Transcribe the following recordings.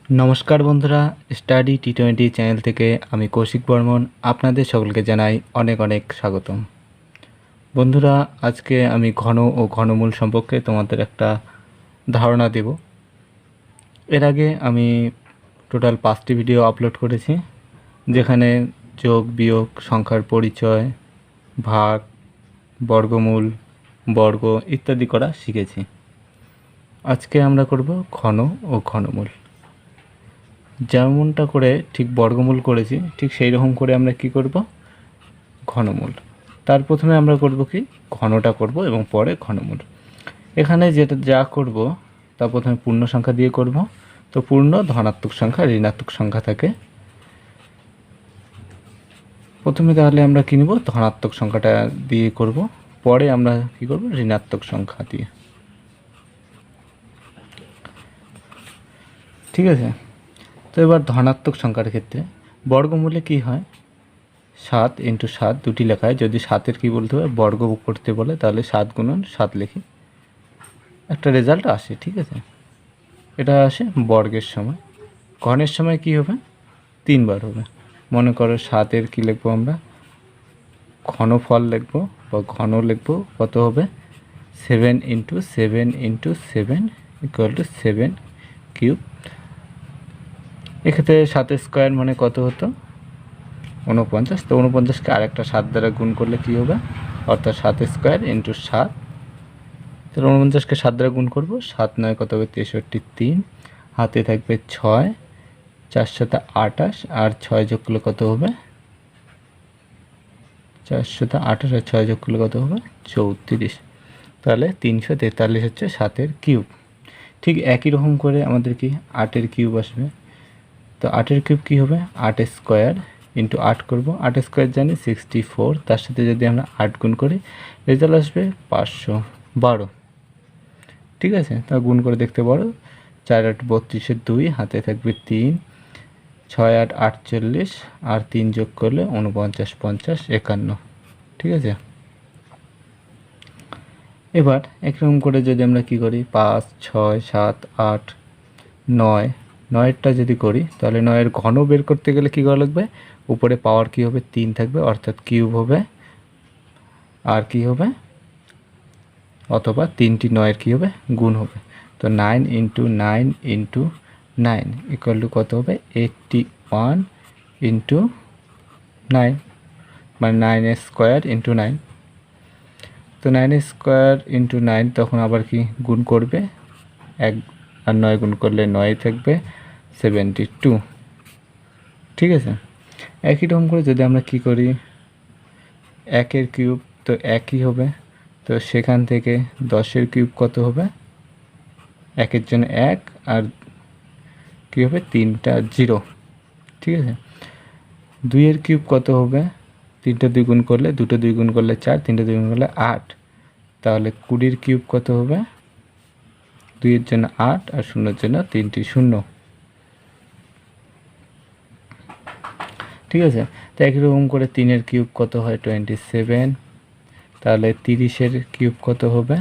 নমস্কার বন্ধুরা, study T20 channel থেকে আমি কৌশিক বর্মন আপনাদের সকলকে জানাই অনেক অনেক স্বাগতম। বন্ধুরা, আজকে আমি ঘন ও ঘনমূল সম্পর্কে তোমাদের একটা ধারণা দেব। এর আগে আমি টোটাল 5টি ভিডিও আপলোড করেছি, যেখানে যোগ বিয়োগ, সংখ্যার পরিচয়, ভাগ, বর্গমূল, বর্গ ইত্যাদি করা শিখেছি। আজকে আমরা করব ঘন ও ঘনমূল। যেমনটা করে ঠিক বর্গমূল করেছি, ঠিক সেই রকম করে আমরা কি করব, ঘনমূল। তার প্রথমে আমরা করব কি, ঘনটা করব এবং পরে ঘনমূল। এখানে যেটা যা করব তা প্রথমে পূর্ণ সংখ্যা দিয়ে করব। তো পূর্ণ ধনাত্মক সংখ্যা, ঋণাত্মক সংখ্যা থাকে। প্রথমে তাহলে আমরা কি নিব, ধনাত্মক সংখ্যাটা দিয়ে করব, পরে আমরা কি করব, ঋণাত্মক সংখ্যা দিয়ে। ঠিক আছে। তো এবার ধনাত্মক সংখ্যার ক্ষেত্রে বর্গমূলে কি হয়, 7 × 7 দুটি লেখা হয়। যদি 7-এর কী বলতে হবে, বর্গ করতে বলে, তাহলে 7 × 7 লিখি, একটা রেজাল্ট আসে। ঠিক আছে, এটা আসে বর্গের সময়। ঘনের সময় কি হবে, 3 বার হবে। মনে করো 7-এর কী লিখবো আমরা, ঘনফল লিখবো বা ঘন লিখবো, কত হবে, 7 × 7 × 7 = 7 কিউব। এক্ষেত্রে 7 স্কোয়ার মানে কত হতো, 49। তো 49কে আরেকটা 7 দ্বারা গুণ করলে কী হবে, অর্থাৎ 7 স্কোয়ার × 7। তাহলে 49কে 7 দ্বারা গুণ করবো, 7 × 9 কত হবে, 63। 3 হাতে থাকবে 6, 4 × 7 = 28, আর 6 যোগ করলে কত হবে, 4 × 7 = 28, আর 6 যোগ করলে কত হবে, 34। তাহলে 343 হচ্ছে 7-এর কিউব। ঠিক একই রকম করে আমাদের কি 8-এর কিউব আসবে। তো 8-এর কিউব কী হবে, 8 স্কোয়ার × 8 করব। 8 স্কোয়ার জানি 64, তার সাথে যদি আমরা 8 গুণ করি, রেজাল্ট আসবে 512। ঠিক আছে, তা গুণ করে দেখতে পারো। 4 × 8 = 32, 2 হাতে থাকবে 3, 6 × 8 = 48, আর 3 যোগ করলে 49, 50, 51। ঠিক আছে। এবার একরকম করে যদি আমরা কি করি, 5, 6, 7, 8, 9, 9টা যদি করি, তাহলে 9-এর ঘন বের করতে গেলে কী করা লাগবে, উপরে পাওয়ার কী হবে, 3 থাকবে, অর্থাৎ কিউব হবে, আর কি হবে, অথবা 3টি 9-এর কী হবে, গুণ হবে। তো 9 × 9 × 9 = কত হবে, 81 × 9, মানে 9 স্কোয়ার × 9। তো 9 স্কোয়ার × 9 তখন আবার কি গুণ করবে, 1 আর 9 গুণ করলে 9 থাকবে, 72। ঠিক আছে। একই রকম করে যদি আমরা কি করি, 1-এর কিউব তো একই হবে। তো সেখান থেকে 10-এর কিউব কত হবে, 1-এর জন্য 1, আর কী হবে, 3টা 0। ঠিক আছে। 2-এর কিউব কত হবে, 3টা 2 গুণ করলে, 2টা 2 গুণ করলে 4, 3টা 2 গুণ করলে 8। তাহলে 20-এর কিউব কত হবে, 2-এর জন্য 8, আর 0-এর জন্য 3টি 0। ঠিক আছে। তো একই রকম করে 3-এর কিউব কত হয়, 27। তাহলে 30-এর কিউব কত হবে,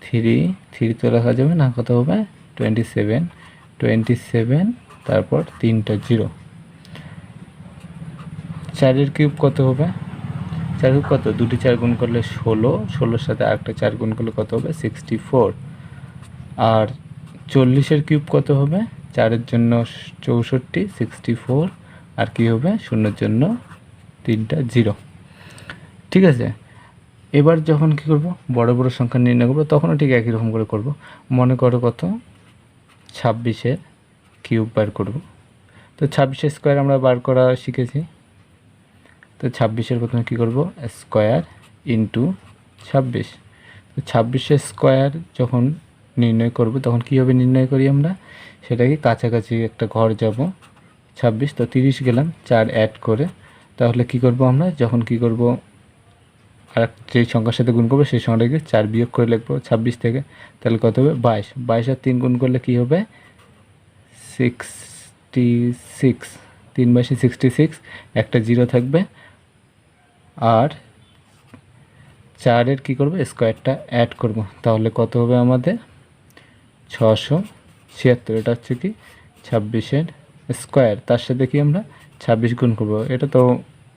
3 তো লেখা যাবে না, কত হবে, 27, তারপর 3টা 0। 4-এর কিউব কত হবে, 4 কত, 2টি 4 গুণ করলে 16, 16-এর সাথে আরেকটা 4 গুণ করলে কত হবে, 64। আর 40-এর কিউব কত হবে, 4-এর জন্য 64, 64, আর কি হবে, 0-এর জন্য 3টা 0। ঠিক আছে। এবার যখন কি করব, বড় বড় সংখ্যা নির্ণয় করবো, তখনও ঠিক একই রকম করে করব। মনে করো কত, 26-এর কিউব বার করব। তো 26-এর স্কোয়ার আমরা বার করা শিখেছি। তো 26-এর প্রথমে কী করব, স্কোয়ার × 26। তো 26-এর স্কোয়ার যখন নির্ণয় করব, তখন কীভাবে নির্ণয় করি আমরা, সেটাকে কাছাকাছি একটা ঘর যাব। 26, তো 30 গেলাম, 4 অ্যাড করে। তাহলে কি করব আমরা, যখন কি করব, আর যেই সংখ্যার সাথে গুণ করবো সেই সংখ্যাটাকে 4 বিয়োগ করে লিখবো 26 থেকে। তাহলে কত হবে, 22। 22 আর 3 গুণ করলে কী হবে, 66। 3 22 66, একটা 0 থাকবে, আর 4-এর কী করবো, স্কোয়ারটা অ্যাড করব। তাহলে কত হবে আমাদের, 676। এটা হচ্ছে কি 26-এর স্কোয়ার, তার সাথে কি আমরা 26 গুণ করব, এটা তো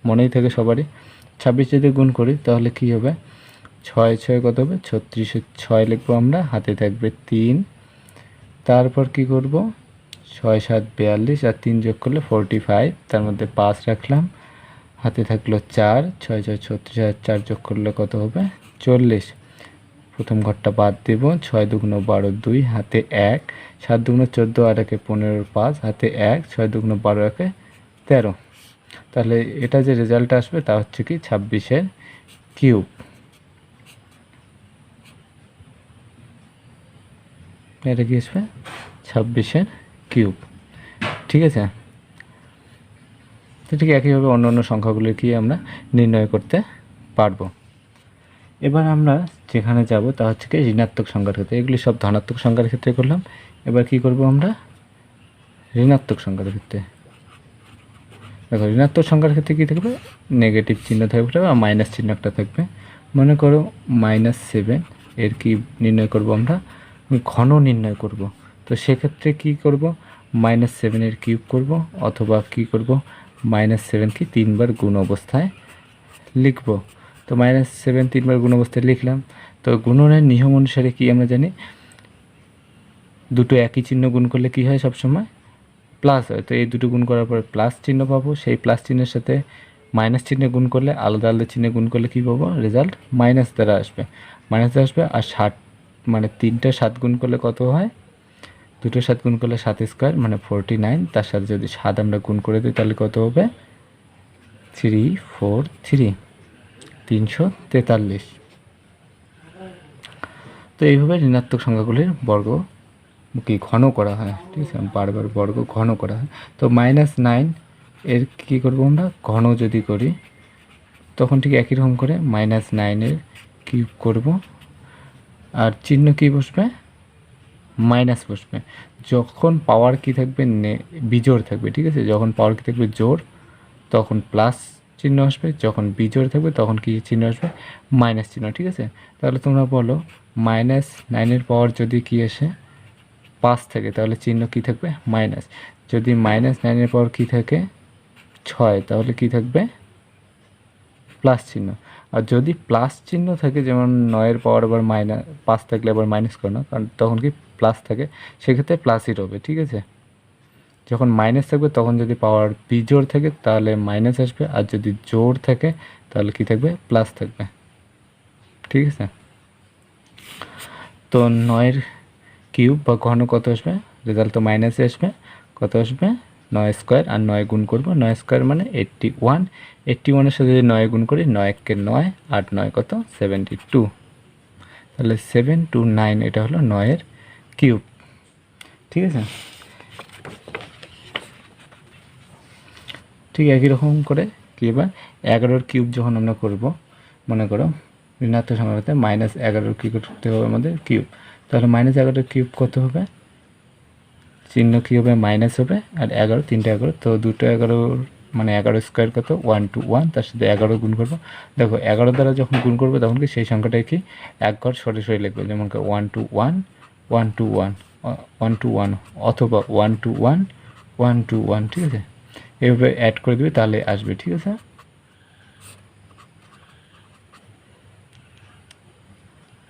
মনেই থাকে সবারই। 26 যদি গুণ করি তাহলে কি হবে, 6 6 কত হবে 36, 6 লিখবো আমরা, হাতে থাকবে 3। তারপর কি করব, 6 7 42 আর 3 যোগ করলে 45, তার মধ্যে 5 রাখলাম, হাতে থাকলো 4, 6 6 36 আর 4 যোগ করলে কত হবে 40। প্রথম ঘরটা বাদ দেব, 6 দুগুণ 12 2, হাতে 1, 7 দুগুণ 14 আর 1 15 5, হাতে 1, 6 দুগুণ 12 1 13। তাহলে এটা যে রেজাল্টটা আসবে তা হচ্ছে কি 26-এর কিউব। এটা কি আসবে 26-এর কিউব, ঠিক আছে। তো ঠিক একইভাবে অন্য অন্য সংখ্যাগুলো কি আমরা নির্ণয় করতে পারবো। এবার আমরা যেখানে যাব তা হচ্ছে কি ঋণাত্মক সংখ্যার ক্ষেত্রে, এগুলি সব ধনাত্মক সংখ্যার ক্ষেত্রে করলাম। এবার কি করব আমরা ঋণাত্মক সংখ্যার ক্ষেত্রে। দেখো ঋণাত্মক সংখ্যার ক্ষেত্রে কী থাকবে, নেগেটিভ চিহ্ন থাকবে বা মাইনাস চিহ্ন একটা থাকবে। মনে করো -7 এর কি নির্ণয় করব আমরা, ঘন নির্ণয় করব। তো সেক্ষেত্রে কি করব, -7 এর কিউব করব, অথবা কি করব -7 কি 3 বার গুণ অবস্থায় লিখব। তো -7 3 বার গুণ অবস্থায় লিখলাম। তো গুণনের নিয়ম অনুসারে কি আমরা জানি, দুটো একই চিহ্ন গুণ করলে কি হয় সবসময় প্লাস হয়। তো এই দুটো গুণ করার পরে প্লাস চিহ্ন পাবো, সেই প্লাস চিহ্নের সাথে মাইনাস চিহ্নে গুণ করলে, আলাদা আলাদা চিহ্নে গুণ করলে কী পাবো, রেজাল্ট মাইনাস দ্বারা আসবে, আর 7 মানে 3টা 7 গুণ করলে কত হয়, 2টো 7 গুণ করলে 7 স্কোয়ার মানে 49, তার সাথে যদি 7 আমরা গুণ করে দিই তাহলে কত হবে 343, 343। তো এইভাবে ঋণাত্মক সংখ্যাগুলির বর্গ কি ঘন করা হয়, ঠিক আছে, বারবার বর্গ ঘন করা হয়। তো -9 এর কী করবো আমরা, ঘন যদি করি তখন ঠিক একই রকম করে -9 এর কিউব করব, আর চিহ্ন কি বসবে, মাইনাস বসবে। যখন পাওয়ার কি থাকবে বিজোড় থাকবে, ঠিক আছে, যখন পাওয়ার কি থাকবে জোড় তখন প্লাস চিহ্ন আসবে, যখন বিজোড় থাকবে তখন কি চিহ্ন আসবে, মাইনাস চিহ্ন, ঠিক আছে। তাহলে তোমরা বলো -9 এর পাওয়ার যদি কি আসে 5 থাকে তাহলে চিহ্ন কি থাকবে, মাইনাস। যদি -9 এর পাওয়ার কি থাকে 6 তাহলে কি থাকবে, প্লাস চিহ্ন। আর যদি প্লাস চিহ্ন থাকে, যেমন 9 এর পাওয়ার আবার -5 থাকলে আবার মাইনাস করো না, কারণ তখন কি প্লাস থাকে, সেক্ষেত্রে প্লাসই হবে, ঠিক আছে। যখন মাইনাস থাকবে তখন যদি পাওয়ার বিজোড় থাকে তাহলে মাইনাস আসবে, আর যদি জোড় থাকে তাহলে কি থাকবে, প্লাস থাকবে, ঠিক আছে। তো 9 কিউব বা ঘন কত আসবে, রেজাল্ট তো মাইনাসে আসবে, কত আসবে 9 স্কোয়ার, আর 9 গুণ করবো, 9 স্কোয়ার মানে 81, 81-এর সাথে যদি 9 গুণ করি, 9 কে 9, 8 9 কত 72, তাহলে 729 এটা হলো 9 এর কিউব, ঠিক আছে। ঠিক একই রকম করে কি এবার 11-এর কিউব যখন আমরা করব, মনে করো ঋণাত্মক সংখ্যাতে -11 কী করতে হবে আমাদের কিউব, তাহলে -11 কিউব কত হবে, চিহ্ন কী হবে, মাইনাস হবে, আর 11 3টা 11, তো 2টো 11 মানে 11 স্কোয়ার কত 121, তার সাথে 11 গুণ করবো। দেখো 11 দ্বারা যখন গুণ করবো তখন কি সেই সংখ্যাটাই কি এক ঘর সরাসরি লিখবো, যেমন 121 121 121 অথবা 121 121, ঠিক আছে, এইভাবে অ্যাড করে দিবে তাহলে আসবে, ঠিক আছে।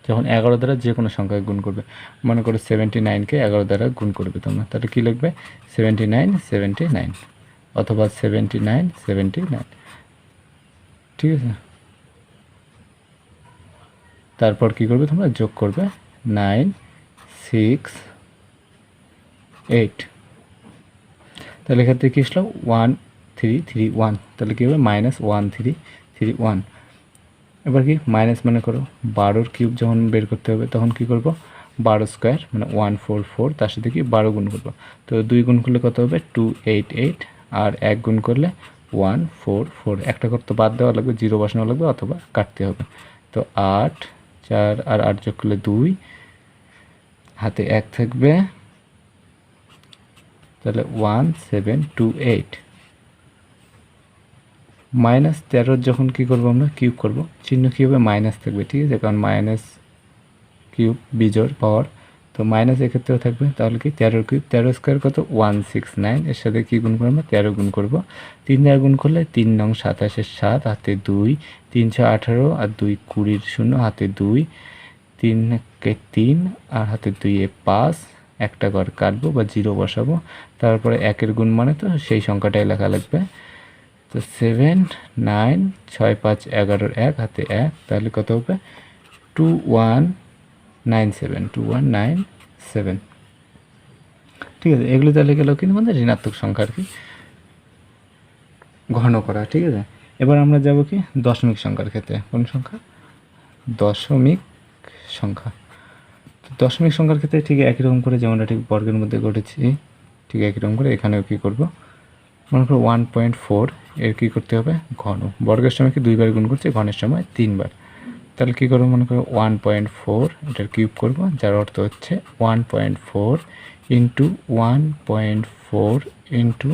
যখন 11 দ্বারা যে কোনো সংখ্যায় গুণ করবে, মনে করো 79-কে 11 দ্বারা গুণ করবে তোমরা, তাহলে কী লিখবে 79 79 অথবা 79 79, ঠিক আছে। তারপর কি করবে তোমরা, যোগ করবে 9 6 8, তাহলে এক্ষেত্রে কি আসলো 1331, তাহলে কী হবে -1331। এবার কি মাইনাস, মনে করো 12-র কিউব যখন বের করতে হবে তখন কি করব, 12 স্কোয়ার মানে 144, তার সাথে কি 12 গুণ করবো, তো 2 গুণ করলে কত হবে 288, আর 1 গুণ করলে 144, একটা করতে বাদ দেওয়া লাগবে, 0 বসানো লাগবে অথবা কাটতে হবে। তো 8 4 আর 8 যোগ করলে 2, হাতে 1 থাকবে, তাহলে 1728। -13 যখন কি করব আমরা কিউব করব, চিহ্ন কী হবে, মাইনাস থাকবে, ঠিক আছে, কারণ মাইনাস কিউব বিজোড় পাওয়ার, তো মাইনাস এক্ষেত্রেও থাকবে, তাহলে কি 13 কিউব, 13 স্কোয়ার কত 169, এর সাথে কী গুণ করবো 13 গুণ করবো, 3 দ্বারা গুণ করলে 3 নং 27 7 হাতে 2, 3 6 18 আর 2 20 0 হাতে 2, 3 কে 3 আর হাতে 2 এ 5, একটা ঘর কাটবো বা 0 বসাবো, তারপরে 1-এর গুণ মানে তো সেই সংখ্যাটাই লেখা লাগবে। তো 7 9 6 5 11 1 হাতে 1, তাহলে কত হবে 2197। ঠিক আছে, এগুলো তাহলে গেলেও কিন্তু আমাদের ঋণাত্মক সংখ্যা আর কি ঘন করা। ঠিক আছে, এবার আমরা যাব কি দশমিক সংখ্যার ক্ষেত্রে। কোন সংখ্যা? দশমিক সংখ্যা। দশমিক সংখ্যার ক্ষেত্রে ঠিক একই রকম করে যেমনটা ঠিক বর্গের মধ্যে করেছি, ঠিক একই রকম করে এখানেও কী করব, মনে করো 1.4 এর কী করতে হবে ঘন। বর্গের সময় কি 2বার গুণ করছে, ঘনের সময় 3বার। তাহলে কী করবো, মনে করো 1.4 এটার কিউব করব, যার অর্থ হচ্ছে 1.4 ইন্টু 1.4 ইন্টু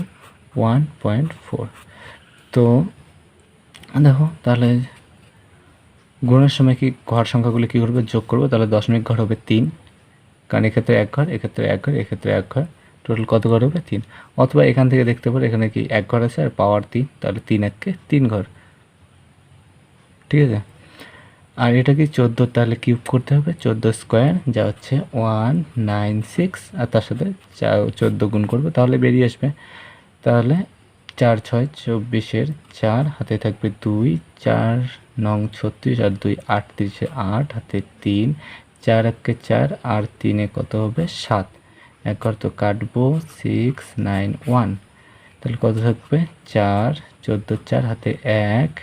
1.4। তো দেখো তাহলে গুণের সময় কি ঘর সংখ্যাগুলো কী করবে, যোগ করবো, তাহলে দশমিক ঘর হবে 3, কারণ এক্ষেত্রে 1 ঘর, এক্ষেত্রে 1 ঘর, এক্ষেত্রে 1 ঘর, টোটাল কত ঘর হবে 3। অথবা এখান থেকে দেখতে পারো এখানে কি 1 ঘর আছে আর পাওয়ার 3, তাহলে 3 1-কে 3 ঘর। ঠিক আছে, আর এটা কি 14, তাহলে কিউব করতে হবে 14 স্কোয়ার, যা হচ্ছে 196, আর তার সাথে 14 গুণ করবো, তাহলে বেরিয়ে আসবে। তাহলে 4 6 24-এর 4 হাতে থাকবে 2, 4 9 36 আর 2 38 8 হাতে 3, 4 1-কে 4 আর 3-এ কত হবে 7, এক ঘর তো কাটবো 6 9 1, তাহলে কত থাকবে 4 14 4 হাতে 1,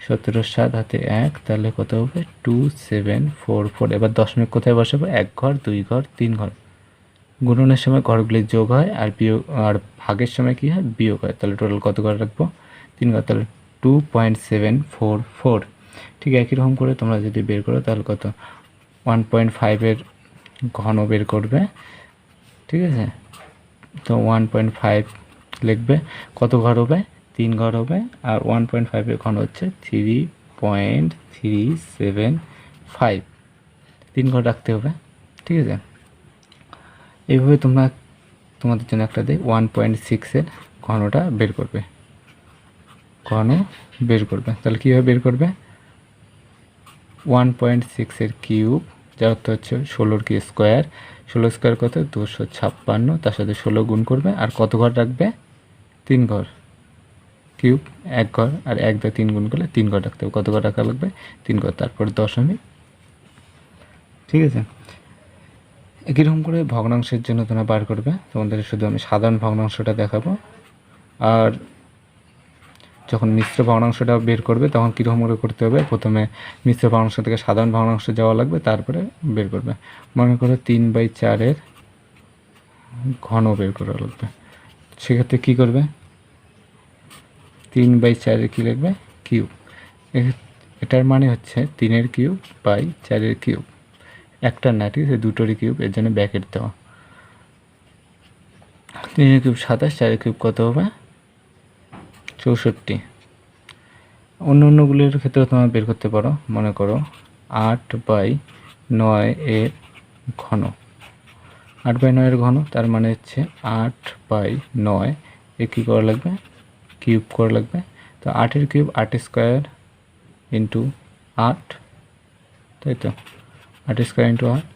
17 7 হাতে 1, তাহলে কত হবে 2744। এবার দশমিক কোথায় বসাবো, 1 ঘর 2 ঘর 3 ঘর। গুণনের সময় ঘরগুলি যোগ হয় আর বিয়োগ, আর ভাগের সময় কী হয় বিয়োগ হয়, তাহলে টোটাল কত ঘর রাখবো 3 ঘর, তাহলে 2.744। ঠিক একই রকম করে তোমরা যদি বের করো তাহলে কত 1.5-এর ঘন বের করবে। ঠিক আছে, তো 1.5 লিখবে, কত ঘর হবে 3 ঘর হবে, আর 1.5-এর ঘন হচ্ছে 3.375, 3 ঘর রাখতে হবে। ঠিক আছে, এইভাবে তোমরা তোমাদের জন্য একটা দেয় 1.6-এর ঘনটা বের করবে, ঘন বের করবে। তাহলে কীভাবে বের করবে, 1.6-এর কিউব, যার অর্থ হচ্ছে 16-র কি স্কোয়ার, 16 স্কোয়ার কত 256, তার সাথে 16 গুণ করবে, আর কত ঘর রাখবে 3 ঘর, কিউব 1 ঘর, আর 1 দিয়ে 3 গুণ করলে 3 ঘর রাখতে হবে, কত ঘর রাখা লাগবে 3 ঘর, তারপর দশমিক। ঠিক আছে, একই রকম করে ভগ্নাংশের জন্য তোমরা বার করবে। তোমাদের শুধু আমি সাধারণ ভগ্নাংশটা দেখাবো, আর যখন মিশ্র ভগ্নাংশটা বের করবে তখন কীরকম করে করতে হবে, প্রথমে মিশ্র ভগ্নাংশ থেকে সাধারণ ভগ্নাংশ যাওয়া লাগবে, তারপরে বের করবে। মনে করো 3/4-এর ঘন বের করা লাগবে, সেক্ষেত্রে কী করবে 3/4-এর কী লিখবে কিউব, এটার মানে হচ্ছে 3-এর কিউব বাই 4-এর কিউব, একটা না, ঠিক আছে দুটোরই কিউব, এর জন্য ব্র্যাকেট দেওয়া। 3-এর কিউব 27, 4-এর কিউব কত হবে 64। অন্যগুলির ক্ষেত্রেও তোমরা বের করতে পারো, মনে করো 8/9-এর ঘন, 8/9-এর ঘন, তার মানে হচ্ছে 8/9 এ কী করা লাগবে কিউব করা লাগবে। তো 8-এর কিউব 8 স্কোয়ার ইন্টু 8, তাই তো 8 স্কোয়ার ইন্টু 8,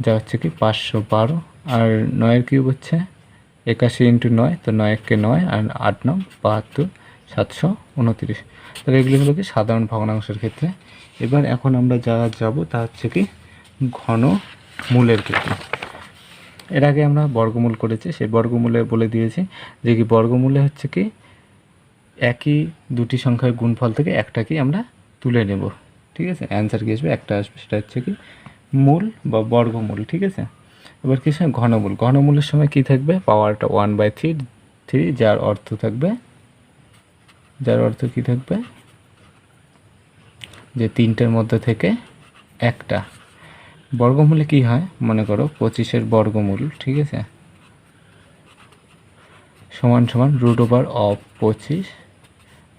যা হচ্ছে কি 512, আর 9-এর কিউব হচ্ছে 81 ইন্টু 9, তো 9-কে 9 আর 8 9 72, 729। তাহলে এগুলি হলো কি সাধারণ ভগ্নাংশের ক্ষেত্রে। এবার এখন আমরা যা যাব তা হচ্ছে কি ঘন মূলের ক্ষেত্রে। এর আগে আমরা বর্গমূল করেছি, সেই বর্গমূলে বলে দিয়েছি যে কি বর্গমূলে হচ্ছে কি একই দুটি সংখ্যার গুণফল থেকে একটাকেই আমরা তুলে নেব। ঠিক আছে, অ্যান্সার কী আসবে, একটা আসবে, সেটা হচ্ছে কি মূল বা বর্গমূল। ঠিক আছে, এবার কি ঘনমূল, ঘনমূলের সময় কি থাকবে পাওয়ারটা 1/3, যার অর্থ থাকবে, যার অর্থ কি থাকবে যে 3টের মধ্যে থেকে একটা। বর্গমূলে কি হয় মনে করো 25-এর বর্গমূল, ঠিক আছে, সমান সমান √25,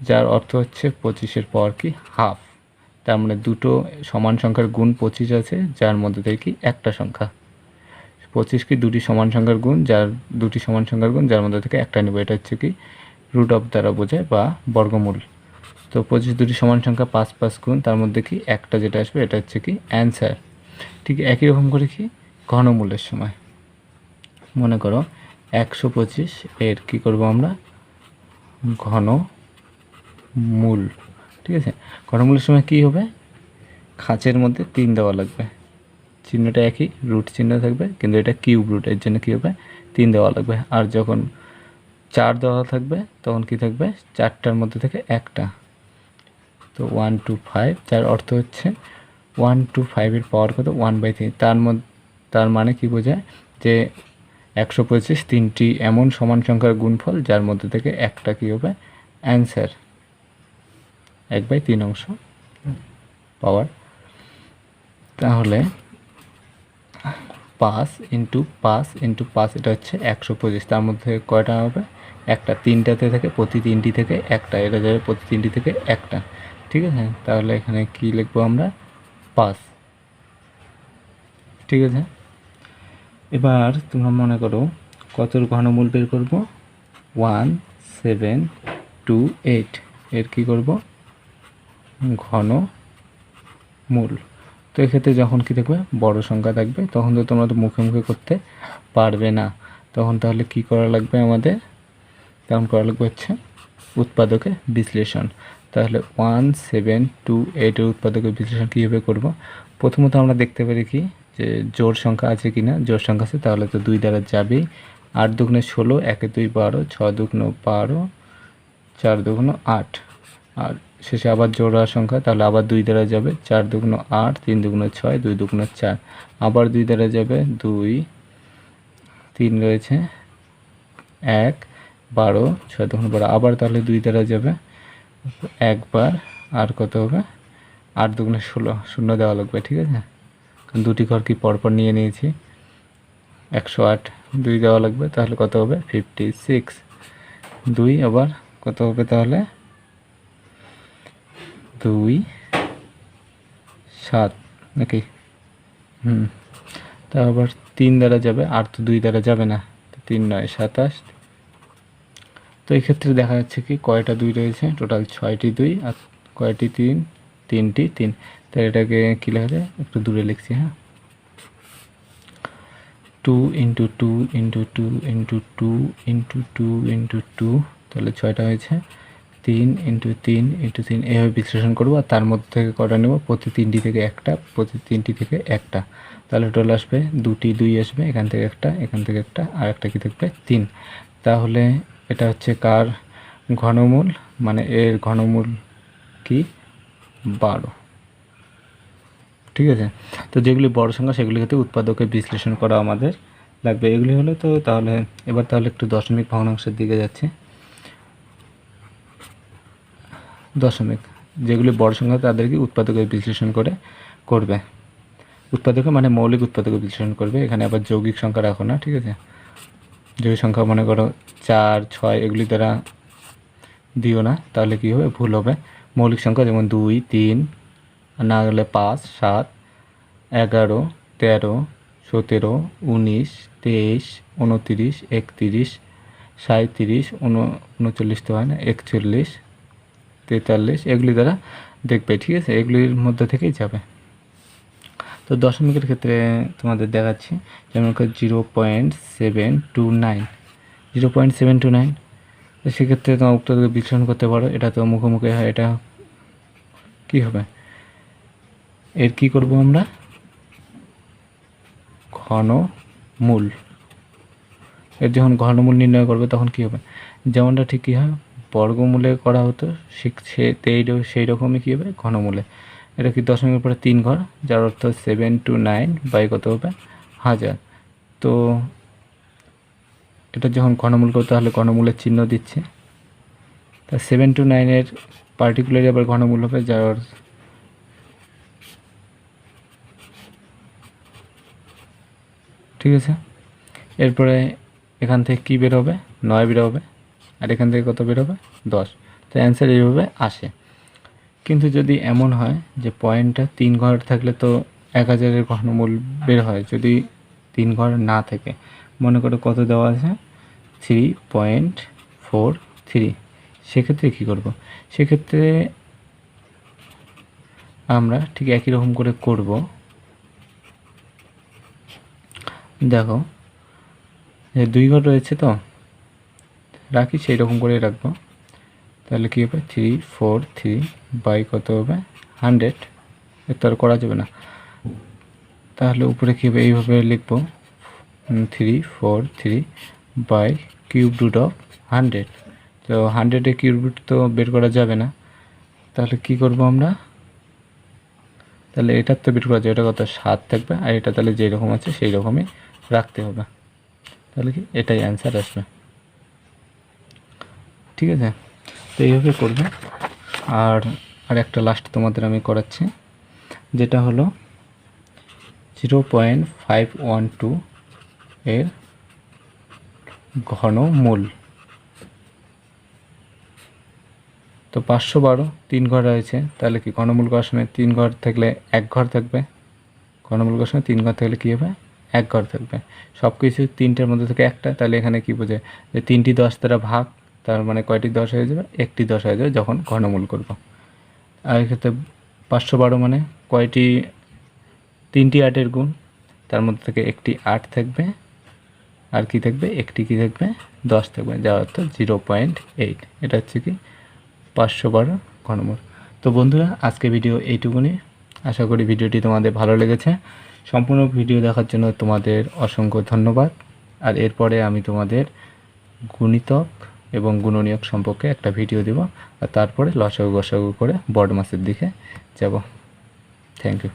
যার অর্থ হচ্ছে 25-এর পাওয়ার কি হাফ, তার মানে দুটো সমান সংখ্যার গুণ 25 আছে যার মধ্যে থেকে কি একটা সংখ্যা। 25 কি দুটি সমান সংখ্যার গুণ, যার মধ্যে থেকে একটা নেব। এটা হচ্ছে কি রুট অফ দ্বারা বোঝায় বা বর্গমূল। তো 25 দুটি সমান সংখ্যা 5 5 গুণ, তার মধ্যে কি একটা যেটা আসবে এটা হচ্ছে কি অ্যান্সার। ঠিক একই রকম করে কি ঘনমূলের সময় মনে করো 125 এর কী করব আমরা ঘনমূল। ঠিক আছে, ঘনমূলের সময় কী হবে, খাঁচের মধ্যে 3 দেওয়া লাগবে, চিহ্নটা একই রুট চিহ্ন থাকবে কিন্তু এটা কিউব রুট, এর জন্য কী হবে 3 দেওয়া লাগবে। আর যখন 4 দেওয়া থাকবে তখন কি থাকবে 4টার মধ্যে থেকে একটা। তো 1 2 5, যার অর্থ হচ্ছে 1 2 5 এর পাওয়ার কত 1/3। তার মানে কি বোঝায় যে 125 তিনটি এমন সমান সংখ্যার গুণফল যার মধ্যে থেকে একটা কী হবে অ্যান্সার, 1/3 অংশ পাওয়ার। তাহলে 5 × 5 × 5 এটা হচ্ছে 125, তার মধ্যে কয়টা হবে একটা, তিনটাতে থেকে প্রতি তিনটি থেকে একটা, এটা যাবে প্রতি তিনটি থেকে একটা। ঠিক আছে, তাহলে এখানে কি লিখবো আমরা 5। ঠিক আছে, এবার তোমরা মনে করো কতর ঘনমূল বের করব 1728 এর কী করব ঘনমূল। তো এক্ষেত্রে যখন কী দেখবে বড় সংখ্যা থাকবে তখন তো তোমরা তো মুখে মুখে করতে পারবে না, তখন তাহলে কি করা লাগবে আমাদের, তখন করা লাগবে হচ্ছে উৎপাদকে বিশ্লেষণ। তাহলে 1728 এর উৎপাদকে বিশ্লেষণ কীভাবে করব, প্রথমত আমরা দেখতে পারি কি যে জোড় সংখ্যা আছে কি না, জোড় সংখ্যা আছে তাহলে তো 2 দ্বারা যাবেই। 8 দুগুণে 16, 1 2 12, 6 দুগুণ 12, 4 দুগুণ 8, আর শেষে আবার জোড়া সংখ্যা তাহলে আবার 2 দ্বারা যাবে, 4 দুগুণ 8, 3 দুগুণ 6, 2 দুগুণ 4, আবার 2 দ্বারা যাবে 2, 3 রয়েছে 1, 12, 6 দুগুণ 12, আবার তাহলে 2 দ্বারা যাবে একবার, আর কত হবে 8 দুগুণে 16, শূন্য দেওয়া লাগবে। ঠিক আছে, কারণ দুটি ঘর কি পরপর নিয়ে নিয়েছি, 108 2 দেওয়া লাগবে, তাহলে কত হবে 56, 2 আবার কত হবে তাহলে 2 7 নাকি, তা আবার 3 দ্বারা যাবে, আর তো 2 দ্বারা যাবে না, 3 9 27। তো এই ক্ষেত্রে দেখা যাচ্ছে কি কয়টা 2 রয়েছে, টোটাল 6টি 2 আর কয়টি 3, 3টি 3। তাই এটাকে কী লেখা যায়, একটু দূরে লিখছি, হ্যাঁ 2 × 2 × 2 × 2 × 2 × 2, তাহলে 6টা হয়েছে, 3 × 3 × 3, এভাবে বিশ্লেষণ করবো। আর তার মধ্যে থেকে কটা নেব, প্রতি তিনটি থেকে একটা, প্রতি তিনটি থেকে একটা, তাহলে টোটাল আসবে 2টি 2 আসবে, এখান থেকে একটা, এখান থেকে একটা, আর একটা কি থাকবে 3। তাহলে এটা হচ্ছে কার ঘনমূল, মানে এর ঘনমূল কি 12। ঠিক আছে, তো যেগুলি বড় সংখ্যা সেগুলি ক্ষেত্রে উৎপাদকে বিশ্লেষণ করা আমাদের লাগবে। এগুলি হলো তো, তাহলে এবার তাহলে একটু দশমিক ভগ্নাংশের দিকে যাচ্ছে। দশমিক যেগুলি বড় সংখ্যা তাদেরকে উৎপাদকে বিশ্লেষণ করবে, উৎপাদকে মানে মৌলিক উৎপাদকে বিশ্লেষণ করবে। এখানে আবার যৌগিক সংখ্যা রাখো না, ঠিক আছে, যৌগিক সংখ্যা মনে করো 4 6 এগুলি দ্বারা দিও না, তাহলে কি হবে ভুল হবে। মৌলিক সংখ্যা যেমন 2 3, না হলে 5 7 11 13 17 19 23 29 31 37 39 তো হয় না, 41 43 এগুলি দ্বারা দেখবে। ঠিক আছে, এগুলির মধ্যে থেকেই যাবে। তো দশমিকের ক্ষেত্রে তোমাদের দেখাচ্ছি, যেমন 0.729, 0.729, তো সেক্ষেত্রে তোমার উত্তরকে বিশ্লেষণ করতে পারো। এটা তো মুখোমুখি হয়, এটা কি হবে, এর কি করব আমরা ঘনমূল। এর যখন ঘনমূল নির্ণয় করবে তখন কি হবে, যেমনটা ঠিক কী হয় বর্গমূলে করা হতো সেই রকমই কী হবে ঘনমূলে। এটা কি দশমিকের পরে 3 ঘর, যার অর্থ 729 বাই কত হবে 1000। তো এটা যখন ঘনমূল করতে হলে ঘনমূলের চিহ্ন দিচ্ছে, তা 729 পার্টিকুলারলি আবার ঘনমূল হবে, যার ঠিক আছে। এরপরে এখান থেকে কী বের হবে 9 বের হবে, আর এখান থেকে কত বের হবে 10। তো অ্যান্সার এইভাবে আসে। কিন্তু যদি এমন হয় যে পয়েন্টটা 3 ঘর থাকলে তো 1000-এর ঘনমূল বের হয়, যদি 3 ঘর না থেকে মনে করো কত দেওয়া আছে 3.43, সেক্ষেত্রে কী করব? সেক্ষেত্রে আমরা ঠিক একই রকম করে করব। দেখো 2 ঘর রয়েছে তো রাখি, সেই রকম করে রাখবো। তাহলে কী হবে 343 বাই কত হবে 100, এত আর করা যাবে না। তাহলে উপরে কী হবে এইভাবে লিখবো 343 বাই কিউব রুট অফ 100। তো 100-এর কিউব রুট তো বের করা যাবে না, তাহলে কি করব আমরা? তাহলে এটার তো বের করা যাবে, এটা কত 7 থাকবে, আর এটা তাহলে যেই রকম আছে সেই রকমই রাখতে হবে। তাহলে কি এটাই অ্যান্সার আসবে। ঠিক আছে, তো এইভাবে করবে। আর একটা লাস্ট তোমাদের আমি করাচ্ছি, যেটা হলো 0.512 এর ঘনমূল। তো 512 3 ঘর রয়েছে, তাহলে কি ঘনমূল করার সময় 3 ঘর থাকলে 1 ঘর থাকবে, ঘনমূল করার সময় 3 ঘর থাকলে কী হবে 1 ঘর থাকবে। সব কিছু 3টের মধ্যে থেকে একটা, তাহলে এখানে কি বোঝে যে 3টি 10 দ্বারা ভাগ, তার মানে কয়টি 10 হয়ে যাবে? 1টি 10 হয়ে যাবে যখন ঘনমূল করব। আর এক্ষেত্রে 512 মানে কয়টি? 3টি 8-এর গুণ, তার মধ্যে থেকে একটি 8 থাকবে, আর কি থাকবে? একটি কি থাকবে? 10 থাকবে, যার অর্থ 0.8। এটা হচ্ছে কি 512 ঘনমূল। তো বন্ধুরা, আজকে ভিডিও এইটুকুনি। আশা করি ভিডিওটি তোমাদের ভালো লেগেছে। সম্পূর্ণ ভিডিও দেখার জন্য তোমাদের অসংখ্য ধন্যবাদ। আর এরপরে আমি তোমাদের গুণিতক এবং গুণনীয়ক সম্পর্কে একটা ভিডিও দেব, আর তারপরে লসাগু গসাগু করে বড় মাছের দিকে যাব। Thank you.